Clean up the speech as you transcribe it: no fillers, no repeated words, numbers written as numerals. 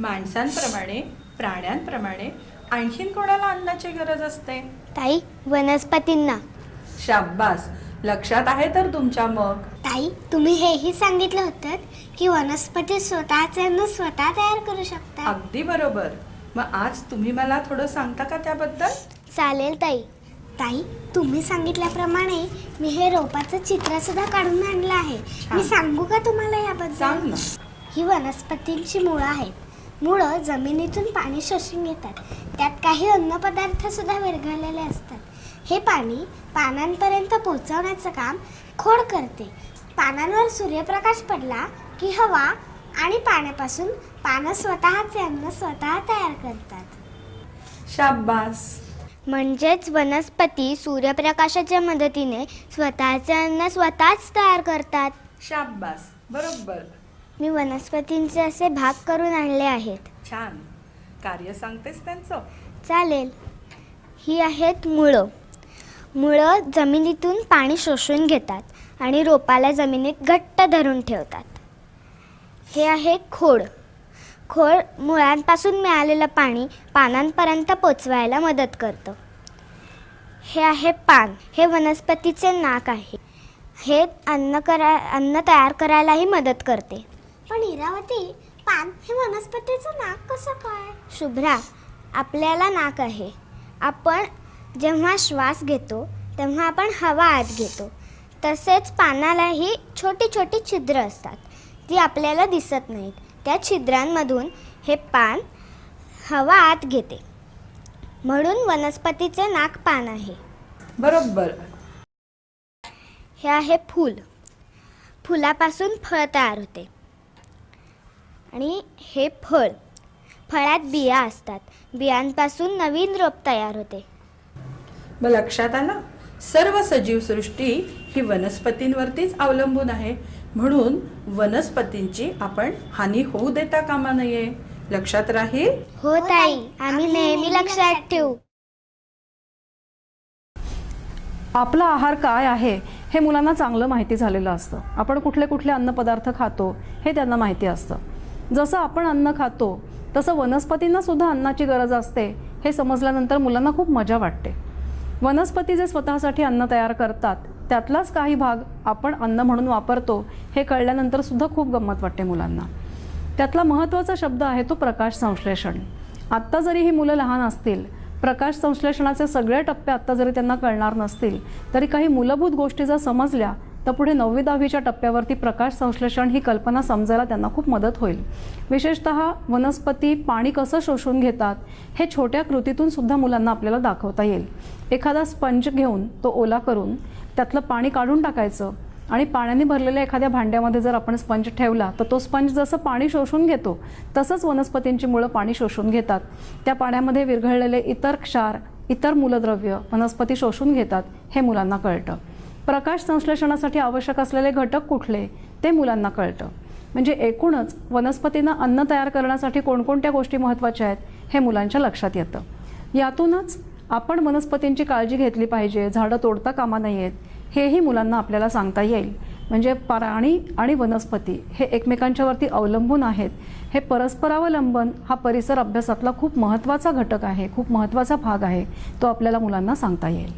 माणसांप्रमाणे प्राण्यांप्रमाणे आणखीन कोणाला अन्नाची गरज असते? ताई, वनस्पतींना. शाब्बास, लक्षात आहे तर तुमच्या. मग ताई, तुम्ही हेही सांगितलं होतं की वनस्पती स्वतःचे अन्न स्वतः तयार करू शकतात. अगदी बरोबर. मग आज तुम्ही मला थोडं सांगता का त्याबद्दल? चालेल ताई. ताई, तुम्ही सांगितल्याप्रमाणे मी हे रोपाचं चित्र सुद्धा काढून आणलं आहे. मी सांगू का तुम्हाला याबद्दल? सांग ना. ही वनस्पतींची मुळं आहेत. मुळं जमिनीतून पाणी शोषून घेतात. त्यात काही अन्नपदार्थ सुद्धा विरघळलेले असतात. हे पाणी पानांपर्यंत पोहोचवण्याचं काम खोड करते. पानांवर सूर्यप्रकाश पडला की हवा आणि पाण्यापासून पानं स्वतःचे अन्न स्वतः तयार करतात. शाब्बास. म्हणजेच वनस्पती सूर्यप्रकाशाच्या मदतीने स्वतःचे अन्न स्वतःच तयार करतात. शाब्बास, बरोबर. मी वनस्पतींचे असे भाग करून आणले आहेत. छान. कार्य सांगतेस त्यांचं? चालेल. ही आहेत मुळं. मुळं जमिनीतून पाणी शोषून घेतात आणि रोपाला जमिनीत घट्ट धरून ठेवतात. हे आहे खोड. खोड मुळांपासून मिळालेलं पाणी पानांपर्यंत पोचवायला मदत करतं. हे आहे पान. हे वनस्पतीचे नाक आहे. हे अन्न तयार करायलाही मदत करते. पण इरावती, पान हे वनस्पतीचं नाक कसं काय? शुभ्रा, आपल्याला नाक आहे. आपण जेव्हा श्वास घेतो तेव्हा आपण हवा आत घेतो. तसेच पानालाही छोटी छोटी छिद्र असतात. ती आपल्याला दिसत नाहीत. त्या छिद्रांमधून हे पान हवा आत घेते. म्हणून वनस्पतीचे नाक पान आहे. बरोबर. हे आहे फूल. फुलापासून फळ तयार होते. आणि हे फळ. फळात बिया असतात. बियांपासून नवीन रोप तयार होते. मग लक्षात आलं? सर्व सजीव सृष्टी ही वनस्पतींवरतीच अवलंबून आहे. म्हणून वनस्पतींची आपण हानी होऊ देता कामा नये. लक्षात राहील? हो ताई, आम्ही नेहमी लक्षात ठेवू. आपला आहार काय आहे हे मुलांना चांगलं माहिती झालेलं असतं. आपण कुठले कुठले अन्नपदार्थ खातो हे त्यांना माहिती असतं. जसं आपण अन्न खातो तसं वनस्पतींना सुद्धा अन्नाची गरज असते हे समजल्यानंतर मुलांना खूप मजा वाटते. वनस्पती जे स्वतःसाठी अन्न तयार करतात त्यातलाच काही भाग आपण अन्न म्हणून वापरतो हे कळल्यानंतर सुद्धा खूप गंमत वाटते मुलांना. त्यातला महत्त्वाचा शब्द आहे तो प्रकाश संश्लेषण. आत्ता जरी ही मुलं लहान असतील, प्रकाश संश्लेषणाचे सगळे टप्पे आत्ता जरी त्यांना कळणार नसतील, तरी काही मूलभूत गोष्टी जर समजल्या तर पुढे 9वी-10वीच्या टप्प्यावरती प्रकाश संश्लेषण ही कल्पना समजायला त्यांना खूप मदत होईल. विशेषतः वनस्पती पाणी कसं शोषून घेतात हे छोट्या कृतीतून सुद्धा मुलांना आपल्याला दाखवता येईल. एखादा स्पंज घेऊन तो ओला करून त्यातलं पाणी काढून टाकायचं आणि पाण्याने भरलेल्या एखाद्या भांड्यामध्ये जर आपण स्पंज ठेवला तर तो स्पंज जसं पाणी शोषून घेतो तसंच वनस्पतींची मुळं पाणी शोषून घेतात. त्या पाण्यामध्ये विरघळलेले इतर क्षार, इतर मूलद्रव्य वनस्पती शोषून घेतात हे मुलांना कळतं. प्रकाश संश्लेषणासाठी आवश्यक असलेले घटक कुठले ते मुलांना कळतं. म्हणजे एकूणच वनस्पतींना अन्न तयार करण्यासाठी कोणकोणत्या गोष्टी महत्त्वाच्या आहेत हे मुलांच्या लक्षात येतं. यातूनच आपण वनस्पतींची काळजी घेतली पाहिजे, झाडं तोडता कामा नयेत हेही मुलांना आपल्याला सांगता येईल. म्हणजे प्राणी आणि वनस्पती हे एकमेकांच्यावरती अवलंबून आहेत. हे परस्परावलंबन हा परिसर अभ्यासातला खूप महत्त्वाचा घटक आहे, खूप महत्त्वाचा भाग आहे. तो आपल्याला मुलांना सांगता येईल.